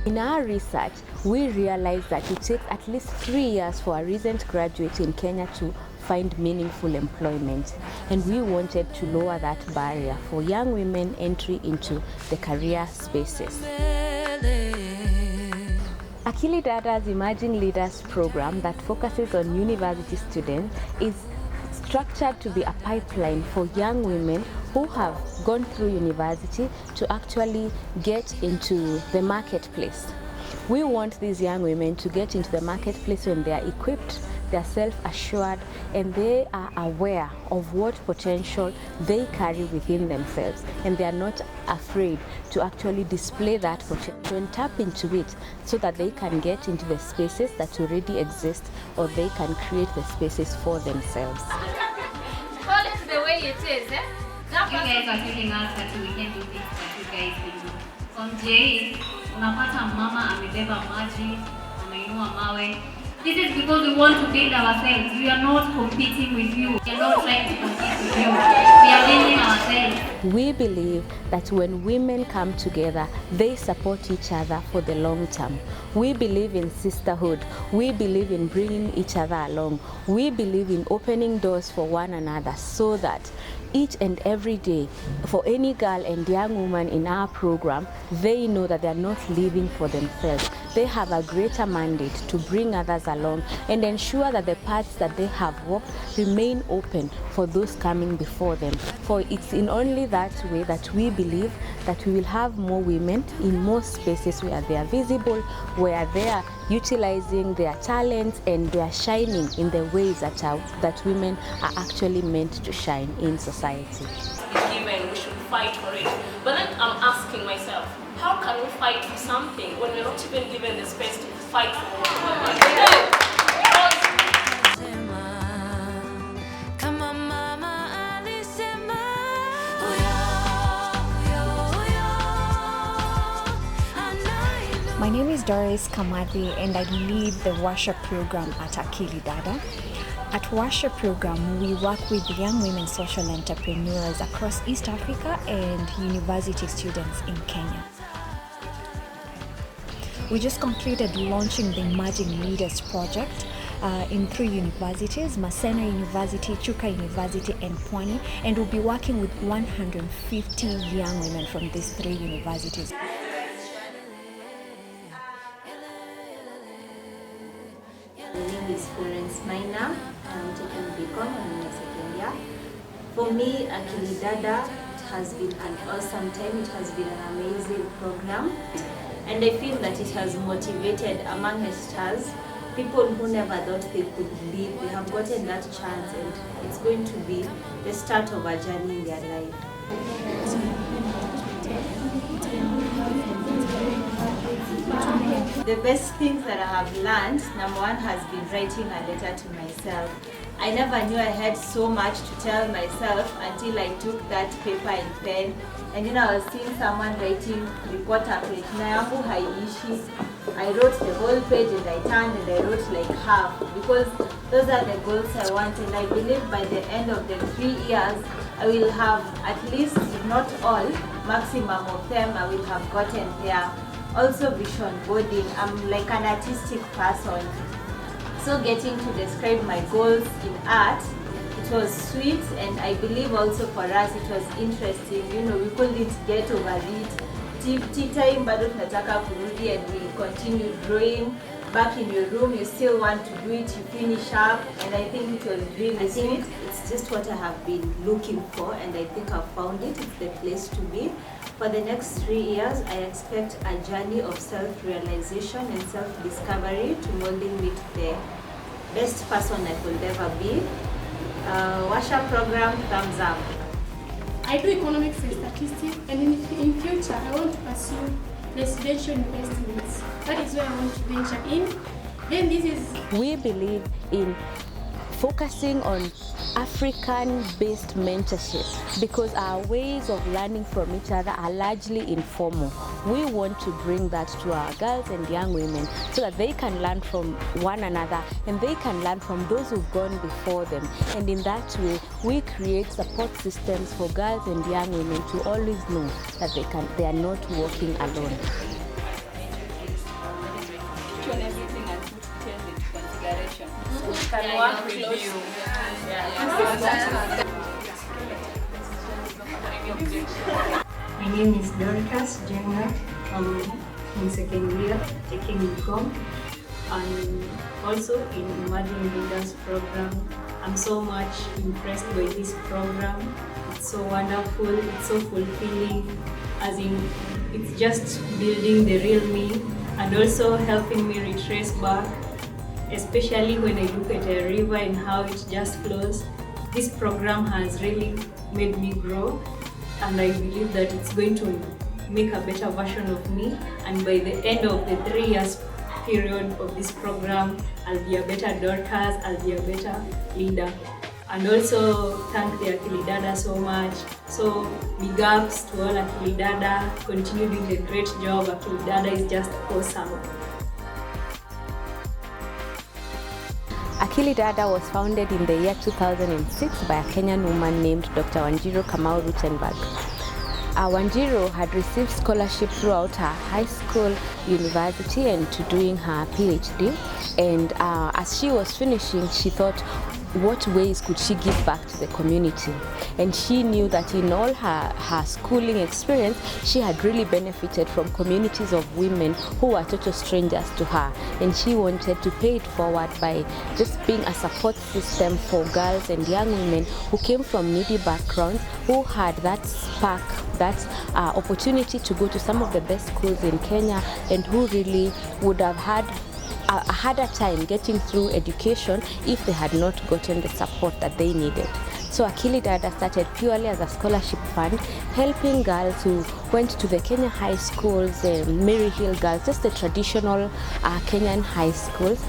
In our research, we realized that it takes at least 3 years for a recent graduate in Kenya to find meaningful employment, and we wanted to lower that barrier for young women entry into the career spaces. Akili Dada's Emerging Leaders program that focuses on university students is structured to be a pipeline for young women who have gone through university to actually get into the marketplace. We want these young women to get into the marketplace when they are equipped, they are self-assured, and they are aware of what potential they carry within themselves, and they are not afraid to actually display that potential and tap into it so that they can get into the spaces that already exist, or they can create the spaces for themselves. Call it the way it is, eh? You guys are telling us that we can do things that you guys can do. From J, unapata mama amebeba maji, ameinua mawe. This is because we want to build ourselves. We are not competing with you. We are not trying to compete with you. We are building ourselves. We believe that when women come together, they support each other for the long term. We believe in sisterhood. We believe in bringing each other along. We believe in opening doors for one another so that each and every day, for any girl and young woman in our program, they know that they are not living for themselves. They have a greater mandate to bring others along and ensure that the paths that they have walked remain open for those coming before them. For it's in only that way that we believe that we will have more women in more spaces where they are visible, where they are utilizing their talents and they are shining in the ways that women are actually meant to shine in society. Given, we should fight for it. But then I'm asking myself, how can we fight for something when we're not even given the space to fight for what we want? My name is Doris Kamadhi and I lead the worship program at Akili Dada. At worship program, we work with young women social entrepreneurs across East Africa and university students in Kenya. We just completed launching the Emerging Leaders project in 3 universities, Maseno University, Chuka University, and Pwani, and we'll be working with 150 young women from these 3 universities. I'm taking BCom in my second year. For me, Akili Dada has been an awesome time. It has been an amazing program, and I feel that it has motivated among stars people who never thought they could lead. They have gotten that chance, and it's going to be the start of a journey in their life. The best things that I have learned, number one, has been writing a letter to myself. I never knew I had so much to tell myself until I took that paper and pen. And then I was seeing someone writing reporter page. Na yangu haiishi. I wrote the whole page and I turned and I wrote like half, because those are the goals I want, and I believe by the end of the 3 years I will have at least, if not all, maximum of them I will have gotten there. Also vision boarding, I'm like an artistic person, so getting to describe my goals in art, it was sweet, and I believe also for us it was interesting. You know, we couldn't get over it. Tea time bado tunataka kurudi, and we continue drawing. Back in your room, you still want to do it, you finish up, and I think it was really sweet. It's just what I have been looking for, and I think I've found it. It's the place to be. For the next 3 years, I expect a journey of self-realization and self-discovery to molding me to the best person I could ever be. Worship program, thumbs up. I do economics and statistics, and in future I want to pursue residential investments. That is where I want to venture in. Then this is... We believe in focusing on African-based mentorship because our ways of learning from each other are largely informal. We want to bring that to our girls and young women so that they can learn from one another and they can learn from those who've gone before them. And in that way, we create support systems for girls and young women to always know that they are not walking alone. can work with you. My name is Dorcas Jenga. I'm in second year taking BCom and also in Emerging Leaders program. I'm so much impressed by this program. It's so wonderful, it's so fulfilling, as in it's just building the real me and also helping me retrace back, especially when I look at a river and how it just flows. This program has really made me grow, and I believe that it's going to make a better version of me, and by the end of the 3 years period of this program, I'll be a better Dorcas, I'll be a better leader. And also thank the Akili Dada so much. So big ups to all Akili Dada, continue doing the great job. Akili Dada is just awesome. Akili Dada was founded in the year 2006 by a Kenyan woman named Dr. Wanjiru Kamau Rutenberg. Wanjiru had received scholarship throughout her high school, university, and to doing her PhD. And as she was finishing, she thought, what ways could she give back to the community? And she knew that in all her schooling experience, she had really benefited from communities of women who were total strangers to her. And she wanted to pay it forward by just being a support system for girls and young women who came from needy backgrounds, who had that spark, that opportunity to go to some of the best schools in Kenya, and who really would have had a harder time getting through education if they had not gotten the support that they needed. So Akili Dada started purely as a scholarship fund, helping girls who went to the Kenya high schools, Mary Hill girls, just the traditional Kenyan high schools,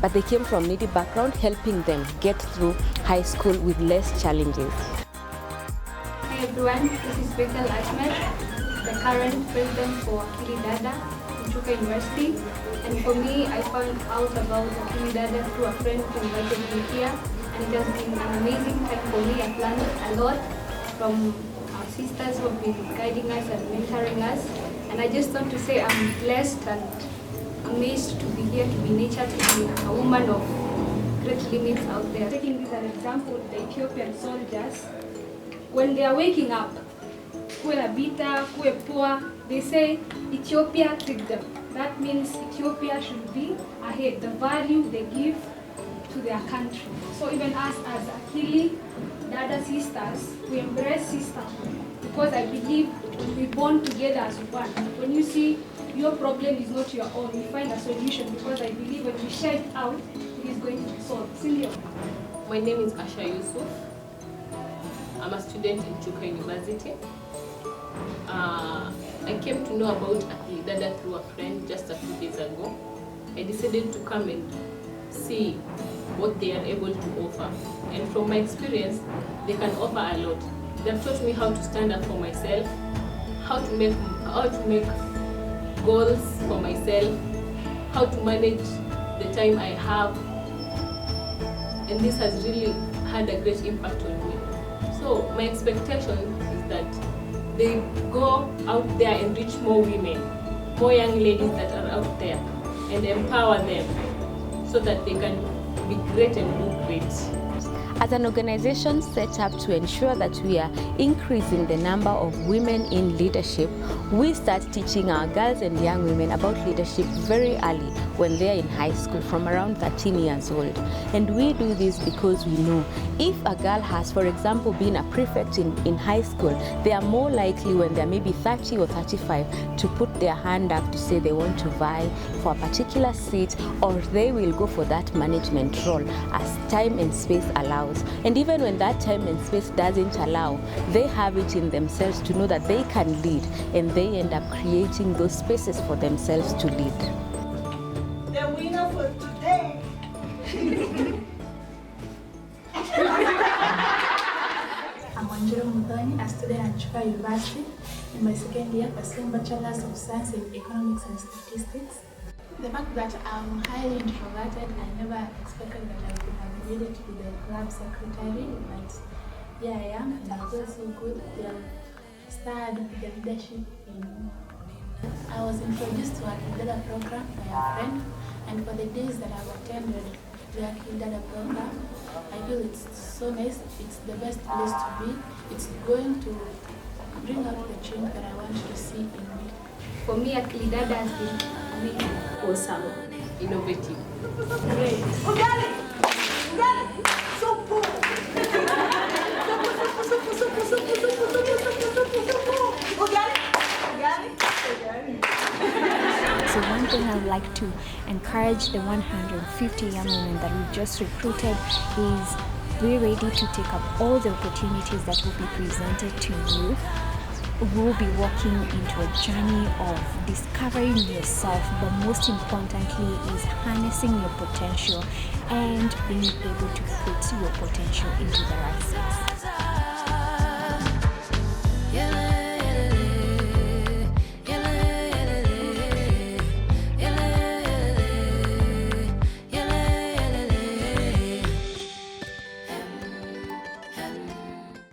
but they came from needy background, helping them get through high school with less challenges. Hi everyone, this is Bekel Ahmed, the current president for Akili Dada, Chuka University. And for me, I found out about Akili Dada through a friend who invited me here. And it has been an amazing time for me. I've learned a lot from our sisters who have been guiding us and mentoring us. And I just want to say I'm blessed and amazed to be here, to be nurtured, to be a woman of great limits out there. Taking this as an example, the Ethiopian soldiers, when they are waking up, kue bita, kue poor, they say Ethiopia tricked them. That means Ethiopia should be ahead, the value they give to their country. So even us as Akili Dada sisters, we embrace sisterhood because I believe we bond together as one. When you see your problem is not your own, we find a solution because I believe when we share it out, it is going to be solved. Silvia. My name is Asha Yusuf. I'm a student in Chuka University. I came to know about Akili Dada through a friend just a few days ago. I decided to come and see what they are able to offer. And from my experience, they can offer a lot. They have taught me how to stand up for myself, how to make goals for myself, how to manage the time I have. And this has really had a great impact on me. So my expectation is that they go out there and reach more women, more young ladies that are out there, and empower them so that they can be great and do great. As an organization set up to ensure that we are increasing the number of women in leadership, we start teaching our girls and young women about leadership very early when they are in high school, from around 13 years old. And we do this because we know if a girl has, for example, been a prefect in high school, they are more likely when they're maybe 30 or 35 to put their hand up to say they want to vie for a particular seat, or they will go for that management role as time and space allows. And even when that time and space doesn't allow, they have it in themselves to know that they can lead, and they end up creating those spaces for themselves to lead. The winner for today. I'm Wanjiru Mudhoni, a student at Chuka University in my second year pursuing Bachelor's of Science in Economics and Statistics. The fact that I'm highly introverted, I never expected that I would have made it to be the club secretary, but here I am, and I feel so good. We have started the leadership in. I was introduced to a Akili Dada program by a friend, and for the days that I've attended, the Akili Dada program. I feel it's so nice. It's the best place to be. It's going to bring out the change that I want to see in me. For me, Akili Dada has been amazing. Awesome. Innovative. Great. Ugali! Ugali! Supu! Ugali! Ugali! Ugali! So one thing I would like to encourage the 150 young women that we just recruited is be ready to take up all the opportunities that will be presented to you. We'll be walking into a journey of discovering yourself, but most importantly is harnessing your potential and being able to put your potential into the right space.